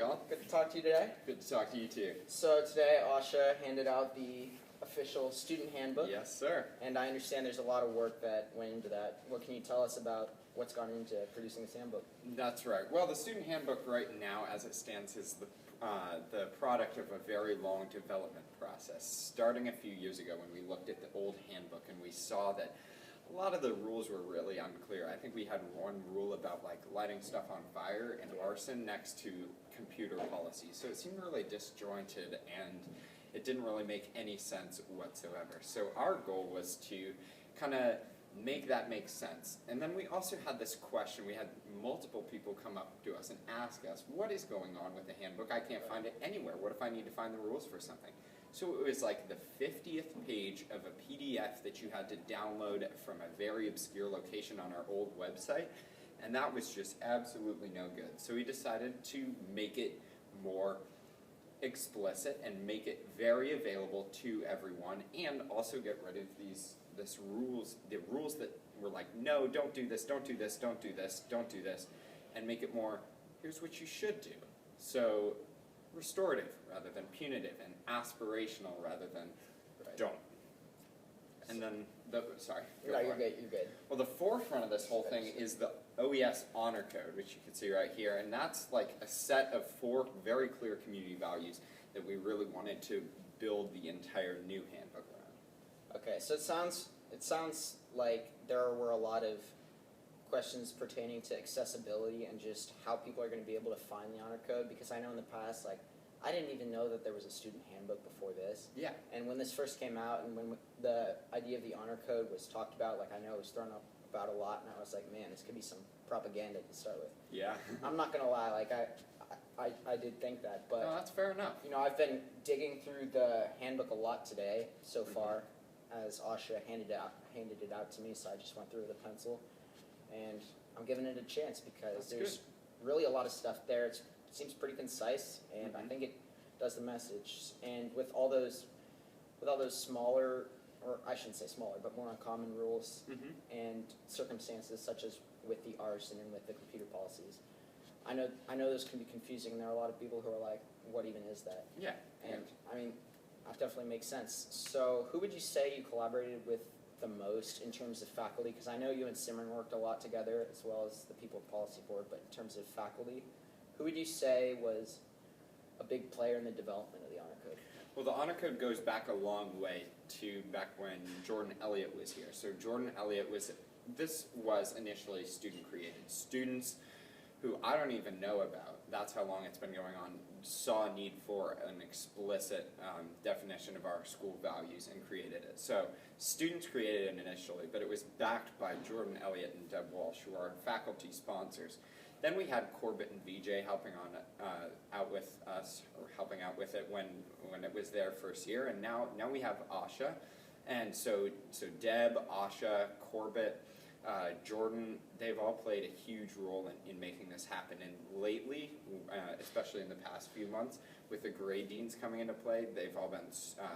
Colin. Good to talk to you today. Good to talk to you too. So today, Asha handed out the official student handbook. Yes, sir. And I understand there's a lot of work that went into that. What can you tell us about what's gone into producing this handbook? That's right. Well, the student handbook right now, as it stands, is the product of a very long development process. Starting a few years ago when we looked at the old handbook and we saw that a lot of the rules were really unclear. I think we had one rule about like lighting stuff on fire and arson next to computer policies. So it seemed really disjointed and it didn't really make any sense whatsoever. So our goal was to kind of make that make sense. And then we also had this question. We had multiple people come up to us and ask us, what is going on with the handbook? I can't find it anywhere. What if I need to find the rules for something? So it was like the 50th page of a PDF that you had to download from a very obscure location on our old website, and that was just absolutely no good. So we decided to make it more explicit and make it very available to everyone, and also get rid of the rules that were like, no, don't do this, don't do this, don't do this, don't do this, and make it more, here's what you should do. So restorative rather than punitive, and aspirational rather than don't. And then, sorry. No, you're good, you're good. Well, the forefront of this whole thing is the OES honor code, which you can see right here, and that's like a set of 4 very clear community values that we really wanted to build the entire new handbook around. Okay, so it sounds like there were a lot of questions pertaining to accessibility and just how people are going to be able to find the honor code, because I know in the past, like, I didn't even know that there was a student handbook before this. Yeah. And when this first came out and when the idea of the honor code was talked about, like, I know it was thrown up about a lot, and I was like, man, this could be some propaganda to start with. Yeah. I'm not going to lie, like, I did think that, but no, that's fair enough. you know, I've been digging through the handbook a lot today so far, as Asha handed it out to me, so I just went through with a pencil. And I'm giving it a chance because there's really a lot of stuff there. It seems pretty concise, and I think it does the message. And with all those smaller, or I shouldn't say smaller, but more uncommon rules and circumstances, such as with the arson and with the computer policies, I know those can be confusing, and there are a lot of people who are like, what even is that? Yeah. And I mean, that definitely makes sense. So who would you say you collaborated with the most in terms of faculty? Because I know you and Simran worked a lot together, as well as the people at Policy Board, but in terms of faculty, who would you say was a big player in the development of the honor code? Well, the honor code goes back a long way to back when Jordan Elliott was here. So Jordan Elliott this was initially student created. Students who I don't even know about, that's how long it's been going on, saw a need for an explicit definition of our school values and created it. So students created it initially, but it was backed by Jordan Elliott and Deb Walsh, who are faculty sponsors. Then we had Corbett and VJ helping out with us, or helping out with it when it was their first year, and now we have Asha. And so Deb, Asha, Corbett, Jordan, they've all played a huge role in making this happen. And lately, especially in the past few months, with the grade deans coming into play, they've all been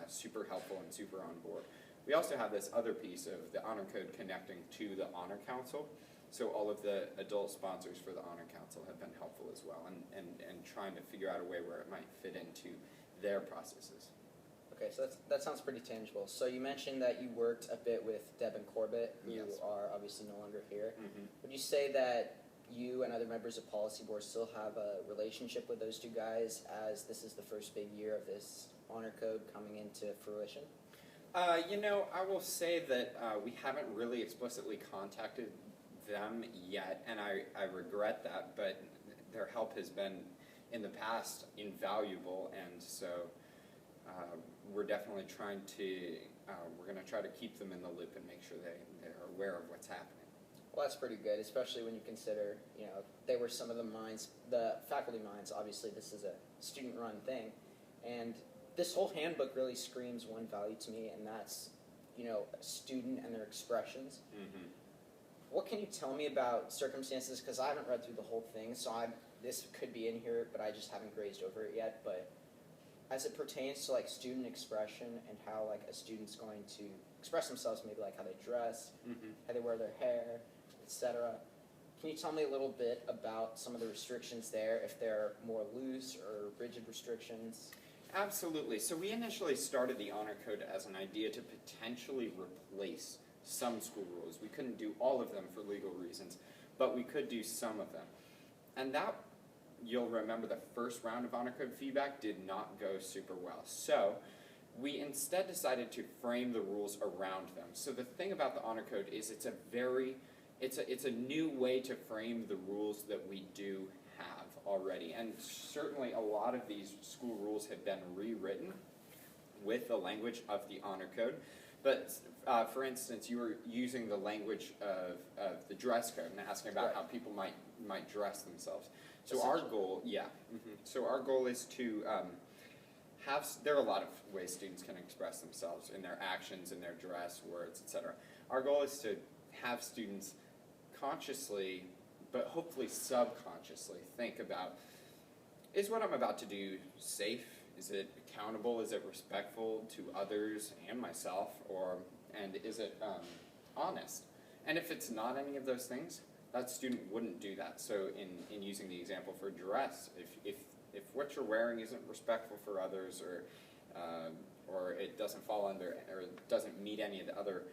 super helpful and super on board. We also have this other piece of the honor code connecting to the honor council. So all of the adult sponsors for the honor council have been helpful as well, and trying to figure out a way where it might fit into their processes. Okay, so that sounds pretty tangible. So you mentioned that you worked a bit with Deb and Corbett, who are obviously no longer here. Would you say that you and other members of Policy Board still have a relationship with those two guys, as this is the first big year of this honor code coming into fruition? You know, I will say that we haven't really explicitly contacted them yet, and I regret that, but their help has been in the past invaluable, and so we're definitely trying to, we're going to try to keep them in the loop and make sure they're aware of what's happening. Well, that's pretty good, especially when you consider, you know, they were some of the minds, the faculty minds. Obviously, this is a student-run thing, and this whole handbook really screams one value to me, and that's, you know, a student and their expressions. What can you tell me about circumstances, because I haven't read through the whole thing, so this could be in here, but I just haven't grazed over it yet, but as it pertains to like student expression and how like a student's going to express themselves, maybe like how they dress, how they wear their hair, etc. can you tell me a little bit about some of the restrictions there, if they're more loose or rigid restrictions? Absolutely. So we initially started the honor code as an idea to potentially replace some school rules. We couldn't do all of them for legal reasons, but we could do some of them. And that, you'll remember, the first round of honor code feedback did not go super well. So we instead decided to frame the rules around them. So the thing about the honor code is it's a new way to frame the rules that we do have already. And certainly a lot of these school rules have been rewritten with the language of the honor code. But for instance, you were using the language of the dress code and asking about how people might dress themselves. So our goal, so our goal is to there are a lot of ways students can express themselves in their actions, in their dress, words, etc. Our goal is to have students consciously, but hopefully subconsciously, think about, is what I'm about to do safe? Is it accountable? Is it respectful to others and myself? And is it honest? And if it's not any of those things, that student wouldn't do that. So in using the example for dress, if what you're wearing isn't respectful for others, or it doesn't fall under, or doesn't meet any of the other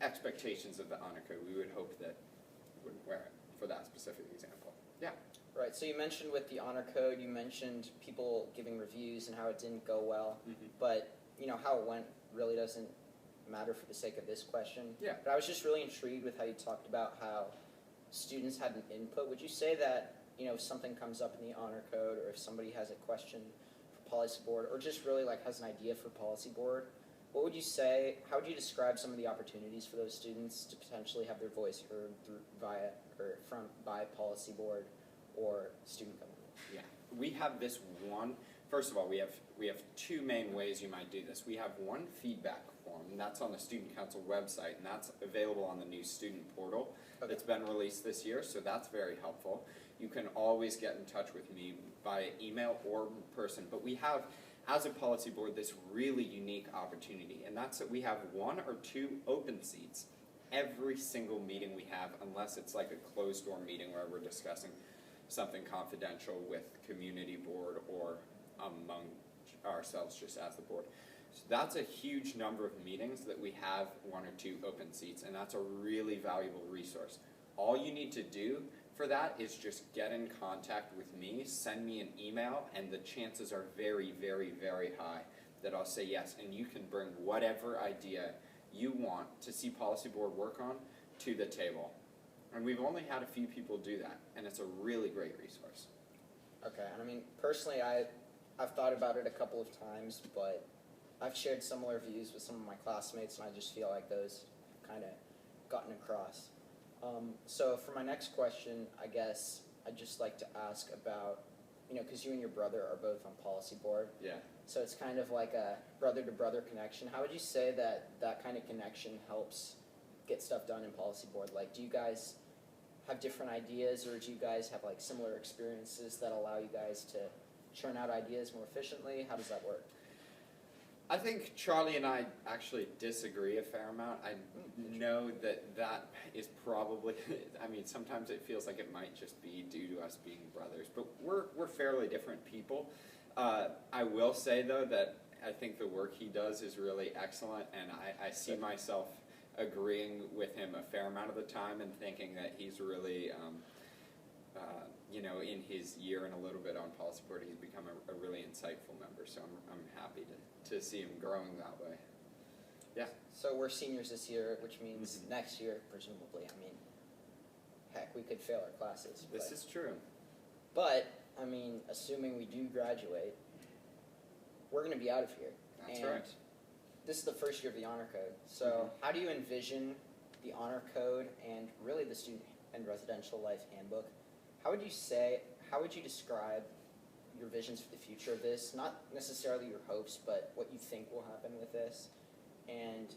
expectations of the honor code, we would hope that you wouldn't wear it for that specific example. Yeah. Right, so you mentioned with the honor code, you mentioned people giving reviews and how it didn't go well, but how it went really doesn't matter for the sake of this question. Yeah. But I was just really intrigued with how you talked about how students had an input. Would you say that, if something comes up in the honor code, or if somebody has a question for policy board, or just really has an idea for policy board, what would you say, how would you describe some of the opportunities for those students to potentially have their voice heard by policy board or student government? Yeah, we have this one. First of all, we have two main ways you might do this. We have one feedback form, and that's on the Student Council website, and that's available on the new student portal that's been released this year, so that's very helpful. You can always get in touch with me by email or in person, but we have, as a policy board, this really unique opportunity, and that's that we have 1 or 2 open seats every single meeting we have, unless it's like a closed door meeting where we're discussing something confidential with community board or among ourselves just as the board. So that's a huge number of meetings that we have 1 or 2 open seats, and that's a really valuable resource. All you need to do for that is just get in contact with me, send me an email, and the chances are very, very, very high that I'll say yes, and you can bring whatever idea you want to see policy board work on to the table. And we've only had a few people do that, and it's a really great resource. Okay, and I mean, personally, I've thought about it a couple of times, but I've shared similar views with some of my classmates, and I just feel like those kind of gotten across. So for my next question, I guess I'd just like to ask about, because you and your brother are both on policy board. Yeah. So it's kind of like a brother-to-brother connection. How would you say that kind of connection helps get stuff done in policy board? Like, do you guys have different ideas, or do you guys have similar experiences that allow you guys to churn out ideas more efficiently? How does that work? I think Charlie and I actually disagree a fair amount. I know that is probably, I mean, sometimes it feels like it might just be due to us being brothers, but we're fairly different people. I will say, though, that I think the work he does is really excellent, and I see myself agreeing with him a fair amount of the time and thinking that he's really, in his year and a little bit on policy board, he's become a really insightful member, so I'm happy to see him growing that way. Yeah. So we're seniors this year, which means next year, presumably. I mean, heck, we could fail our classes. This is true. But, I mean, assuming we do graduate, we're going to be out of here. That's and right. This is the first year of the honor code. So how do you envision the honor code and really the student and residential life handbook? How would you describe your visions for the future of this? Not necessarily your hopes, but what you think will happen with this. And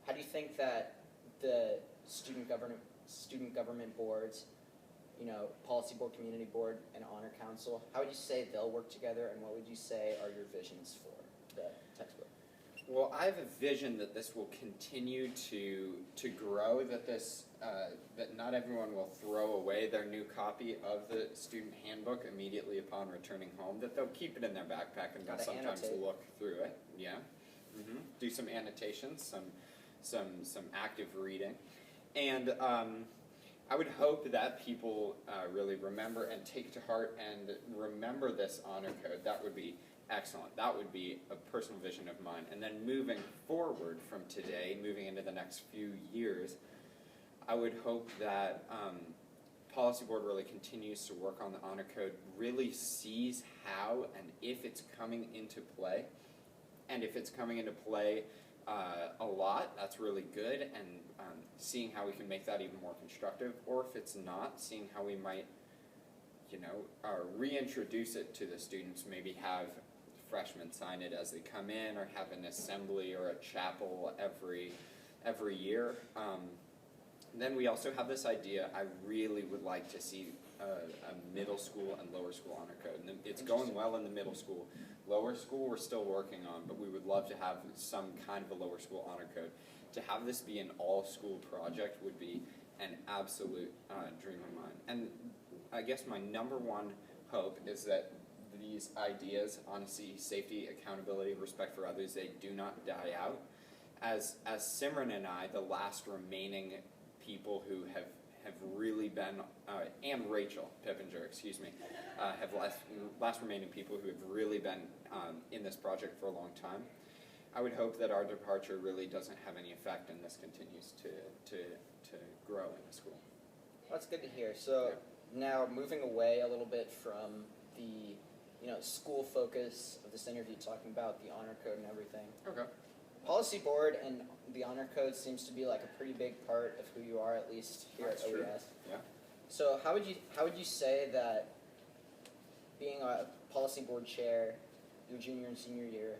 how do you think that the student government boards, policy board, community board, and honor council, how would you say they'll work together, and what would you say are your visions for the textbook? Well, I have a vision that this will continue to grow, that this that not everyone will throw away their new copy of the student handbook immediately upon returning home, that they'll keep it in their backpack and they'll sometimes look through it. Yeah. Do some annotations, some active reading. And I would hope that people really remember and take to heart and remember this honor code. That would be excellent. That would be a personal vision of mine. And then moving forward from today, moving into the next few years, I would hope that Policy Board really continues to work on the honor code, really sees how and if it's coming into play. And if it's coming into play a lot, that's really good, and seeing how we can make that even more constructive. Or if it's not, seeing how we might, reintroduce it to the students, maybe have freshmen sign it as they come in, or have an assembly or a chapel every year. Then we also have this idea, I really would like to see a middle school and lower school honor code. And it's going well in the middle school. Lower school we're still working on, but we would love to have some kind of a lower school honor code. To have this be an all-school project would be an absolute dream of mine. And I guess my number one hope is that these ideas, honesty, safety, accountability, respect for others, they do not die out. As Simran and I, the last remaining people who have really been, and Rachel Pippinger, have last remaining people who have really been in this project for a long time. I would hope that our departure really doesn't have any effect and this continues to grow in the school. That's good to hear. So now moving away a little bit from the school focus of this interview, talking about the honor code and everything. Okay. Policy Board and the honor code seems to be like a pretty big part of who you are, at least here at OES. True. Yeah. So how would you say that being a Policy Board chair your junior and senior year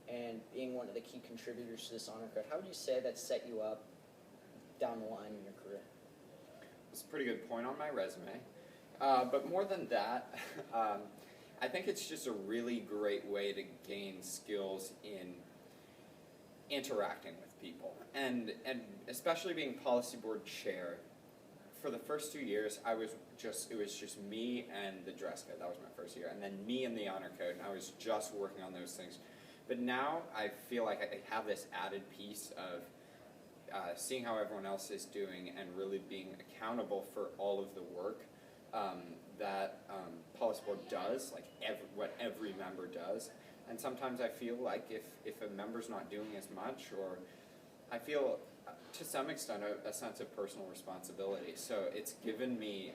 and being one of the key contributors to this honor code, how would you say that set you up down the line in your career? It's a pretty good point on my resume. But more than that, I think it's just a really great way to gain skills in interacting with people. And especially being Policy Board chair, for the first 2 years, it was just me and the dress code. That was my first year. And then me and the honor code, and I was just working on those things. But now I feel like I have this added piece of seeing how everyone else is doing and really being accountable for all of the work that Policy Board does, like what every member does. And sometimes I feel like if a member's not doing as much, or I feel to some extent a sense of personal responsibility. So it's given me,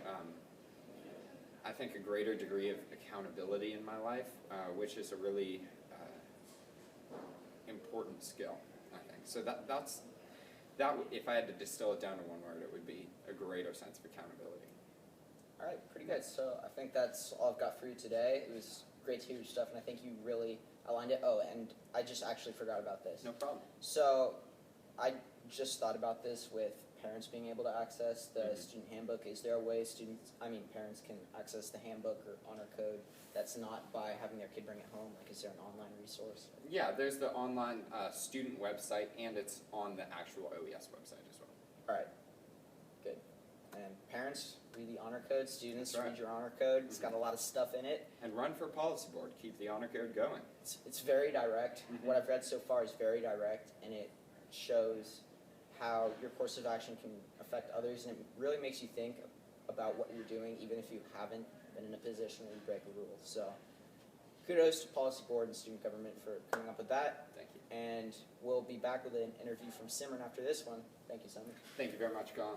I think, a greater degree of accountability in my life, which is a really important skill, I think. So that if I had to distill it down to one word, it would be a greater sense of accountability. All right, pretty good. So I think that's all I've got for you today. It was great to hear your stuff, and I think you really aligned it. Oh, and I just actually forgot about this. No problem. So I just thought about this with parents being able to access the student handbook. Is there a way parents can access the handbook or honor code that's not by having their kid bring it home? Like, is there an online resource? Yeah, there's the online student website, and it's on the actual OES website as well. All right, good. And parents, read the honor code. Students, That's right. read your honor code. It's got a lot of stuff in it. And run for Policy Board. Keep the honor code going. It's very direct. What I've read so far is very direct, and it shows how your course of action can affect others, and it really makes you think about what you're doing, even if you haven't been in a position where you break a rule. So kudos to Policy Board and student government for coming up with that. Thank you. And we'll be back with an interview from Simran after this one. Thank you, Simran. Thank you very much, Colin.